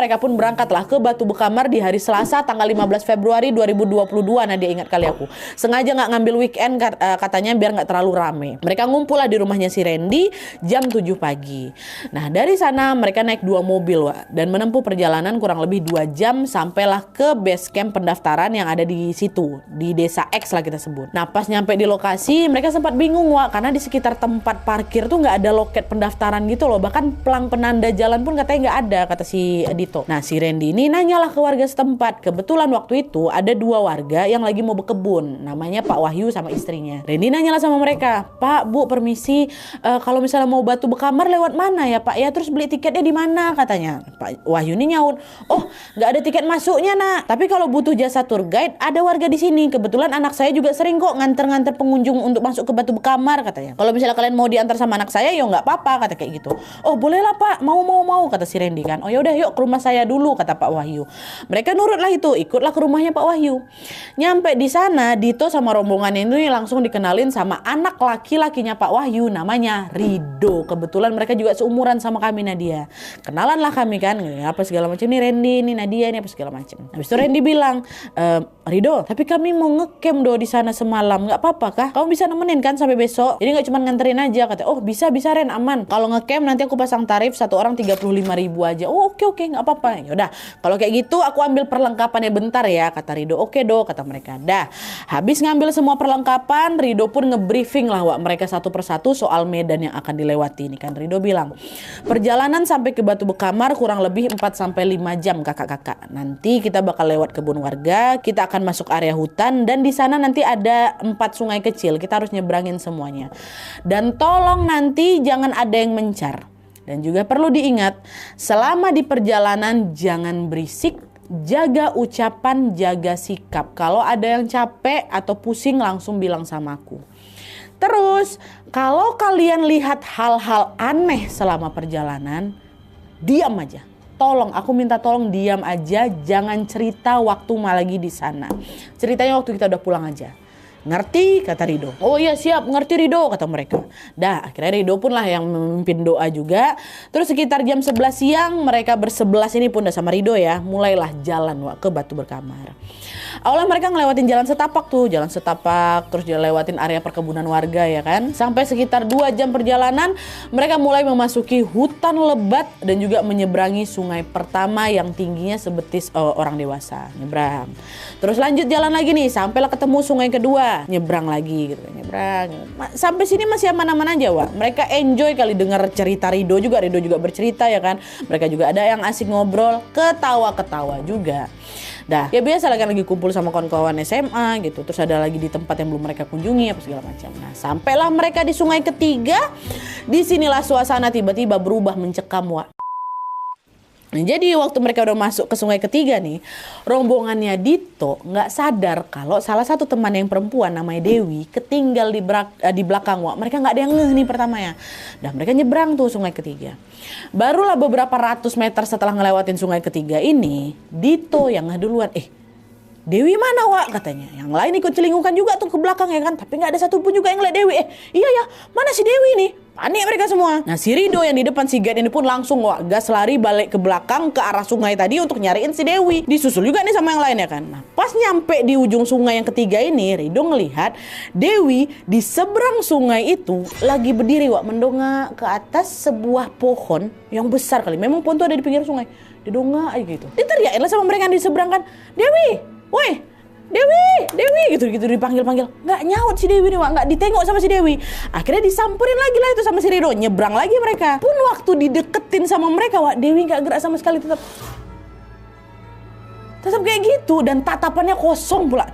mereka pun berangkatlah ke Batu Bekamar di hari Selasa tanggal 15 Februari 2022. Nah, dia ingat kali aku. Sengaja nggak ngambil weekend katanya biar nggak terlalu rame. Mereka ngumpul lah di rumahnya si Randy jam 7 pagi. Nah, dari sana mereka naik 2 mobil, Wak, dan menempuh perjalanan kurang lebih 2 jam sampailah ke base camp pendaftaran yang ada di situ, di desa X lah kita sebut. Nah, pas nyampe di lokasi, mereka sempat bingung, Wak, karena di sekitar tempat parkir tuh nggak ada loket pendaftaran gitu loh. Bahkan pelang penanda jalan pun katanya nggak ada, kata si Dito. Nah, si Randy ini nanyalah ke warga setempat. Kebetulan waktu itu ada 2 warga yang lagi mau berkebun, namanya Pak Wahyu sama istrinya. Randy nanyalah sama mereka, "Pak, Bu, permisi, kalau misalnya mau Batu Bekamar lewat mana ya, Pak? Ya, terus beli tiketnya di mana?" katanya. Pak Wahyu ini nyaut, "Oh, nggak ada tiket masuknya, Nak. Tapi kalau butuh jasa tour guide, ada warga di sini. Kebetulan anak saya juga sering kok nganter-nganter pengunjung untuk masuk ke Batu Bekamar," katanya. "Kalau misalnya kalian mau diantar sama anak saya, ya nggak apa-apa," kata kayak gitu. "Oh, bolehlah, Pak. Mau," kata si Randy kan. "Oh, ya udah, yuk ke rumah saya dulu," kata Pak Wahyu. Mereka nurutlah itu, ikutlah ke rumahnya Pak Wahyu. Nyampe di sana, Dito sama rombongan ini langsung dikenalin sama anak laki-lakinya Pak Wahyu, namanya Rido. Kebetulan mereka juga seumuran sama kami, Nadia. Kenalan lah kami kan, apa segala macam, nih Randy, ini Nadia, ini apa segala macam. Habis itu Randy bilang, "Rido, tapi kami mau ngecamp do di sana semalam, nggak apa-apa kah? Kamu bisa nemenin kan sampai besok? Jadi nggak cuma nganterin aja," kata. "Oh, bisa Ren, aman. Kalau ngecamp nanti aku pasang tarif 1 orang 35.000 aja." "Oh, oke, nggak apa-apa." "Yaudah, kalau kayak gitu aku ambil perlengkapannya bentar ya," kata Rido. "Oke do," kata mereka. Dah, habis ngambil semua perlengkapan, Rido pun ngebriefing lah, Wak, mereka satu persatu soal medan yang akan dilewati. Ini kan Rido bilang, "Perjalanan sampai ke Batu Bekamar kurang lebih 4-5 jam, kakak-kakak. Nanti kita bakal lewat kebun warga, kita akan masuk area hutan, dan di sana nanti ada 4 sungai kecil. Kita harus nyebrangin semuanya. Dan tolong nanti jangan ada yang mencar. Dan juga perlu diingat, selama di perjalanan jangan berisik, jaga ucapan, jaga sikap. Kalau ada yang capek atau pusing langsung bilang sama aku. Terus, kalau kalian lihat hal-hal aneh selama perjalanan, diam aja. Tolong, aku minta tolong diam aja, jangan cerita waktu lagi di sana. Ceritanya waktu kita udah pulang aja." "Ngerti?" kata Rido. "Oh iya siap, ngerti Rido," kata mereka. Dah, akhirnya Rido pun lah yang memimpin doa juga. Terus sekitar jam 11 siang mereka bersebelas ini pun udah sama Rido ya, mulailah jalan, Wak, ke Batu Bekamar. Awalnya mereka ngelewatin jalan setapak tuh, terus lewatin area perkebunan warga ya kan. Sampai sekitar 2 jam perjalanan mereka mulai memasuki hutan lebat dan juga menyeberangi sungai pertama yang tingginya sebetis orang dewasa. Nyebrang. Terus lanjut jalan lagi nih, sampailah ketemu sungai kedua. Nyebrang lagi gitu, nyebrang. Sampai sini masih aman-aman aja, Wak. Mereka enjoy kali dengar cerita Rido juga bercerita ya kan. Mereka juga ada yang asik ngobrol, ketawa-ketawa juga. Dah, ya biasa lagi kumpul sama kawan-kawan SMA gitu. Terus ada lagi di tempat yang belum mereka kunjungi apa segala macam. Nah, sampailah mereka di sungai ketiga. Disinilah suasana tiba-tiba berubah mencekam, Wak. Nah, jadi waktu mereka udah masuk ke sungai ketiga nih, rombongannya Dito nggak sadar kalau salah satu teman yang perempuan namanya Dewi ketinggal di belakang, Wak. Mereka nggak ada yang ngeh nih pertamanya. Dan mereka nyebrang tuh sungai ketiga. Barulah beberapa ratus meter setelah ngelewatin sungai ketiga ini, Dito yang ngeh duluan. "Dewi mana, Wak?" katanya. Yang lain ikut celingukan juga tuh ke belakang ya kan. Tapi nggak ada satupun juga yang ngeliat Dewi. Iya ya, mana si Dewi nih? Panik mereka semua. Nah, si Rido yang di depan si guide ini pun langsung, Wak, gas lari balik ke belakang ke arah sungai tadi untuk nyariin si Dewi. Disusul juga nih sama yang lain ya kan. Nah, pas nyampe di ujung sungai yang ketiga ini, Rido ngelihat Dewi di seberang sungai itu lagi berdiri, Wak, mendongak ke atas sebuah pohon yang besar kali. Memang pohon itu ada di pinggir sungai. Didongak aja gitu. Diteriakin lah sama mereka yang di seberang kan. "Dewi, woi, Dewi," gitu dipanggil-panggil. Nggak nyaut si Dewi nih, Wak, nggak ditengok sama si Dewi. Akhirnya disamperin lagi lah itu sama si Rido. Nyebrang lagi mereka. Pun waktu dideketin sama mereka, Wak, Dewi nggak gerak sama sekali, tetap kayak gitu. Dan tatapannya kosong pula.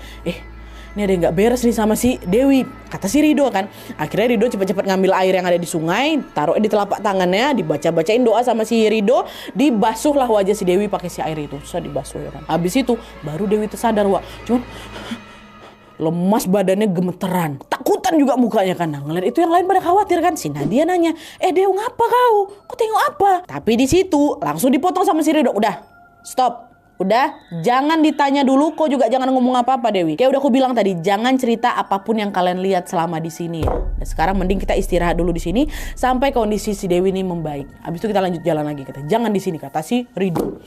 Ini ada yang nggak beres nih sama si Dewi, kata si Rido kan. Akhirnya Rido cepat-cepat ngambil air yang ada di sungai, taruh di telapak tangannya, dibaca-bacain doa sama si Rido, dibasuhlah wajah si Dewi pakai si air itu. Terus dibasuh ya kan. Habis itu baru Dewi tersadar, Wak. Cuman lemas badannya, gemeteran, takutan juga mukanya kan. Nah, ngeliat itu yang lain pada khawatir kan. Si Nadia nanya, "Dew, ngapa kau? Kau tengok apa?" Tapi di situ langsung dipotong sama si Rido. "Udah, stop. Udah, jangan ditanya dulu, kau juga jangan ngomong apa-apa, Dewi. Kayak udah aku bilang tadi, jangan cerita apapun yang kalian lihat selama di sini ya. Dan sekarang mending kita istirahat dulu di sini sampai kondisi si Dewi ini membaik. Habis itu kita lanjut jalan lagi," kata. "Jangan di sini," kata si Rido.